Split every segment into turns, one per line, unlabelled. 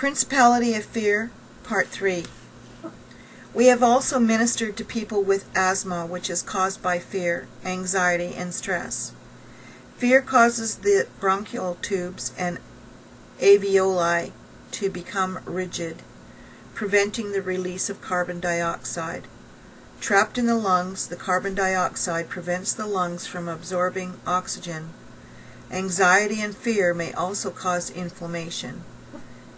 Principality of Fear, Part 3. We have also ministered to people with asthma, which is caused by fear, anxiety, and stress. Fear causes the bronchial tubes and alveoli to become rigid, preventing the release of carbon dioxide. Trapped in the lungs, the carbon dioxide prevents the lungs from absorbing oxygen. Anxiety and fear may also cause inflammation.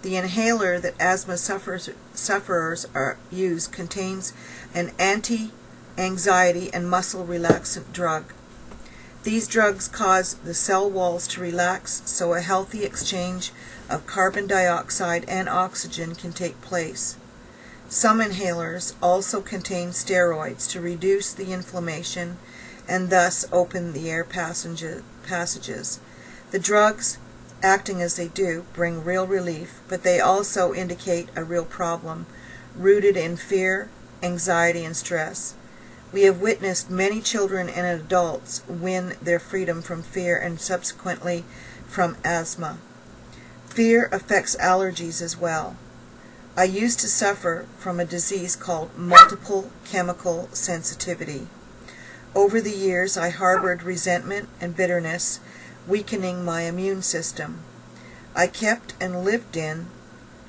The inhaler that asthma sufferers use contains an anti-anxiety and muscle relaxant drug. These drugs cause the cell walls to relax so a healthy exchange of carbon dioxide and oxygen can take place. Some inhalers also contain steroids to reduce the inflammation and thus open the air passages. The drugs, acting as they do, bring real relief, but they also indicate a real problem, rooted in fear, anxiety, and stress. We have witnessed many children and adults win their freedom from fear and subsequently from asthma. Fear affects allergies as well. I used to suffer from a disease called multiple chemical sensitivity. Over the years, I harbored resentment and bitterness, weakening my immune system. I kept and lived in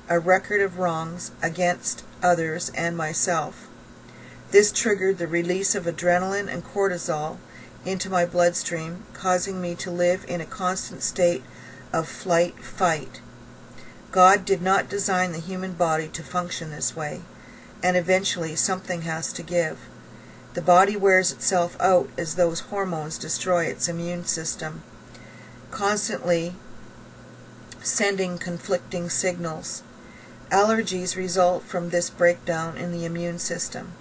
a record of wrongs against others and myself. This triggered the release of adrenaline and cortisol into my bloodstream, causing me to live in a constant state of flight-fight. God did not design the human body to function this way, and eventually something has to give. The body wears itself out as those hormones destroy its immune system, constantly sending conflicting signals. Allergies result from this breakdown in the immune system.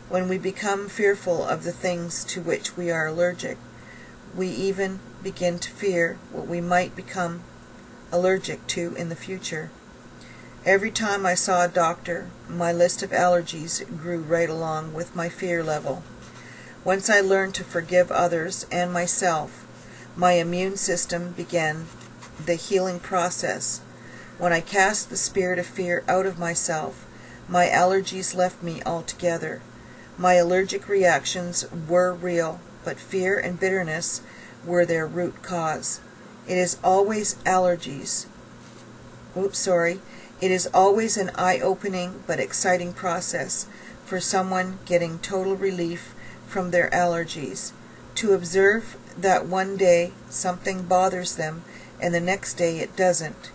When we become fearful of the things to which we are allergic, we even begin to fear what we might become allergic to in the future. Every time I saw a doctor, my list of allergies grew right along with my fear level. Once I learned to forgive others and myself, my immune system began the healing process. When I cast the spirit of fear out of myself, my allergies left me altogether. My allergic reactions were real, but fear and bitterness were their root cause. It is always allergies. It is always an eye-opening but exciting process for someone getting total relief from their allergies. To observe that one day something bothers them and the next day it doesn't.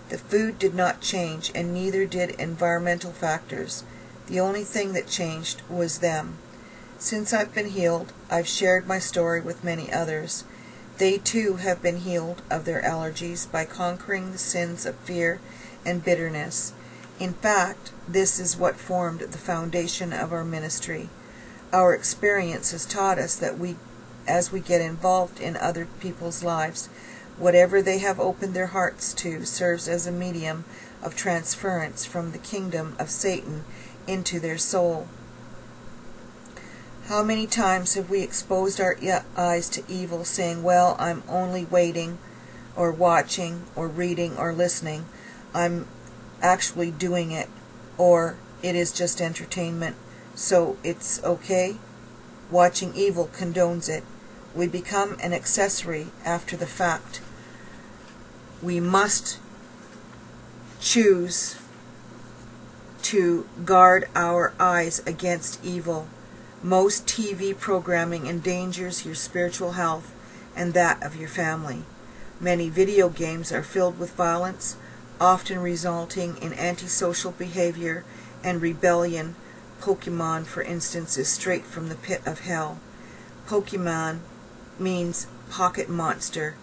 The food did not change, and neither did environmental factors. The only thing that changed was them. Since I've been healed, I've shared my story with many others. They too have been healed of their allergies by conquering the sins of fear and bitterness. In fact, this is what formed the foundation of our ministry. Our experience has taught us that as we get involved in other people's lives, whatever they have opened their hearts to serves as a medium of transference from the kingdom of Satan into their soul. How many times have we exposed our eyes to evil, saying, well, I'm only waiting, or watching, or reading, or listening. I'm actually doing it, or it is just entertainment, so it's okay? Watching evil condones it. We become an accessory after the fact. We must choose to guard our eyes against evil. Most TV programming endangers your spiritual health and that of your family. Many video games are filled with violence, often resulting in antisocial behavior and rebellion. Pokemon, for instance, is straight from the pit of hell. Pokemon means pocket monster.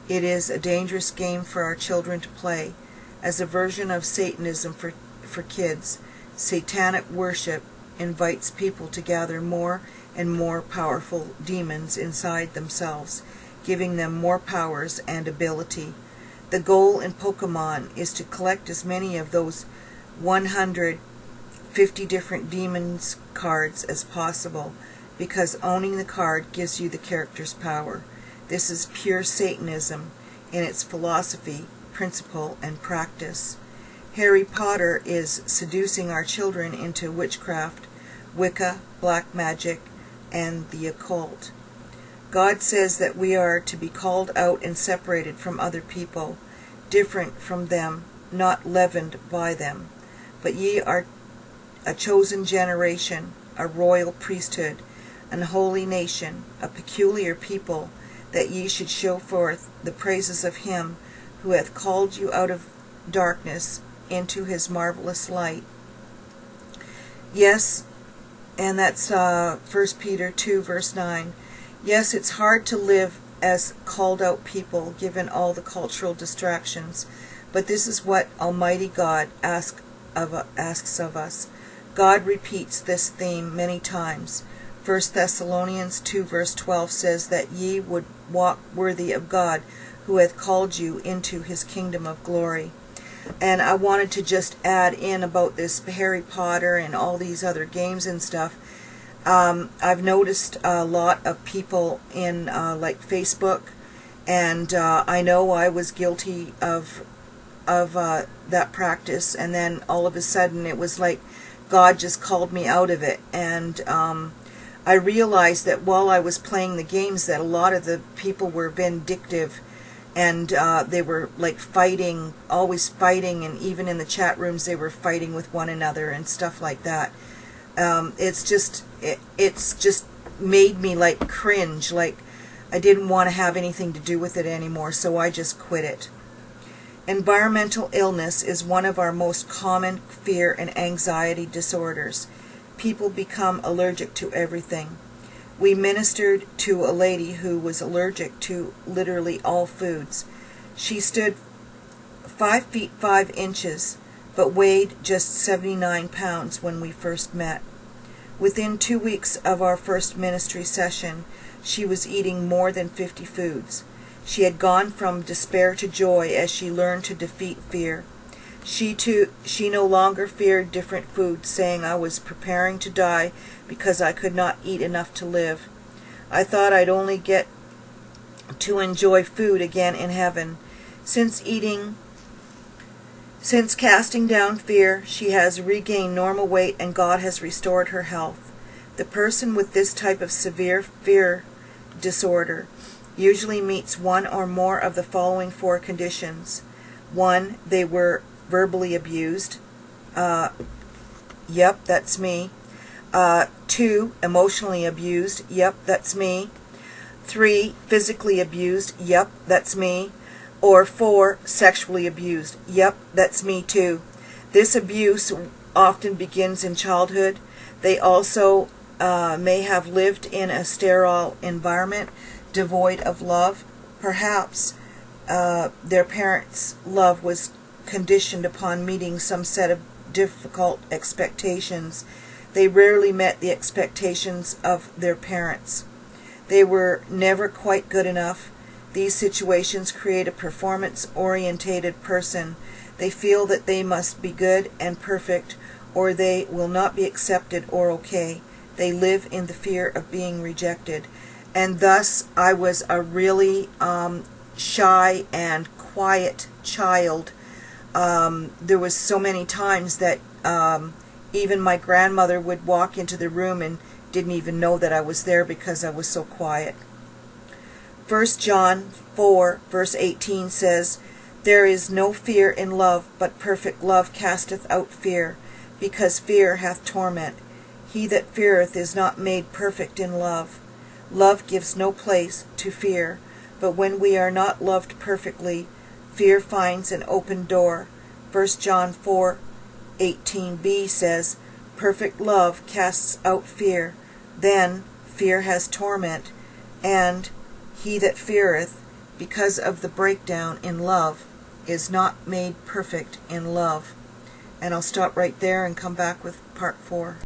It is a dangerous game for our children to play. As a version of Satanism for kids, satanic worship invites people to gather more and more powerful demons inside themselves, giving them more powers and ability. The goal in Pokemon is to collect as many of those 150 different demons cards as possible, because owning the card gives you the character's power. This is pure Satanism in its philosophy, principle, and practice. Harry Potter is seducing our children into witchcraft, Wicca, black magic, and the occult. God says that we are to be called out and separated from other people, different from them, not leavened by them. But ye are a chosen generation, a royal priesthood, an holy nation, a peculiar people, that ye should show forth the praises of him who hath called you out of darkness into his marvelous light. Yes, and that's 1 Peter 2, verse 9. Yes, it's hard to live as called out people, given all the cultural distractions, but this is what Almighty God asks of us. God repeats this theme many times. 1 Thessalonians 2, verse 12 says that ye would walk worthy of God, who hath called you into his kingdom of glory. And I wanted to just add in about this Harry Potter and all these other games and stuff. I've noticed a lot of people in like Facebook, and I know I was guilty of that practice, and then all of a sudden it was like God just called me out of it. And I realized that while I was playing the games that a lot of the people were vindictive, and they were like fighting, always fighting, and even in the chat rooms they were fighting with one another and stuff like that. It's just made me like cringe, like I didn't want to have anything to do with it anymore, so I just quit it. Environmental illness is one of our most common fear and anxiety disorders. People become allergic to everything. We ministered to a lady who was allergic to literally all foods. She stood 5 feet 5 inches, but weighed just 79 pounds when we first met. Within 2 weeks of our first ministry session, she was eating more than 50 foods. She had gone from despair to joy as she learned to defeat fear. She no longer feared different foods, saying I was preparing to die because I could not eat enough to live. I thought I'd only get to enjoy food again in heaven. Since casting down fear, she has regained normal weight and God has restored her health. The person with this type of severe fear disorder usually meets one or more of the following 4 conditions. 1, they were verbally abused. Yep, that's me. 2, emotionally abused. Yep, that's me. 3, physically abused. Yep, that's me. Or 4, sexually abused. Yep, that's me too. This abuse often begins in childhood. They also may have lived in a sterile environment, devoid of love. Perhaps their parents' love was conditioned upon meeting some set of difficult expectations. They rarely met the expectations of their parents. They were never quite good enough. These situations create a performance-orientated person. They feel that they must be good and perfect, or they will not be accepted or okay. They live in the fear of being rejected. And thus, I was a really shy and quiet child. There was so many times that even my grandmother would walk into the room and didn't even know that I was there because I was so quiet. 1 John 4, verse 18 says, There is no fear in love, but perfect love casteth out fear, because fear hath torment. He that feareth is not made perfect in love. Love gives no place to fear, but when we are not loved perfectly, fear finds an open door. 1 John 4:18b says, Perfect love casts out fear. Then fear has torment, and he that feareth, because of the breakdown in love, is not made perfect in love. And I'll stop right there and come back with part 4.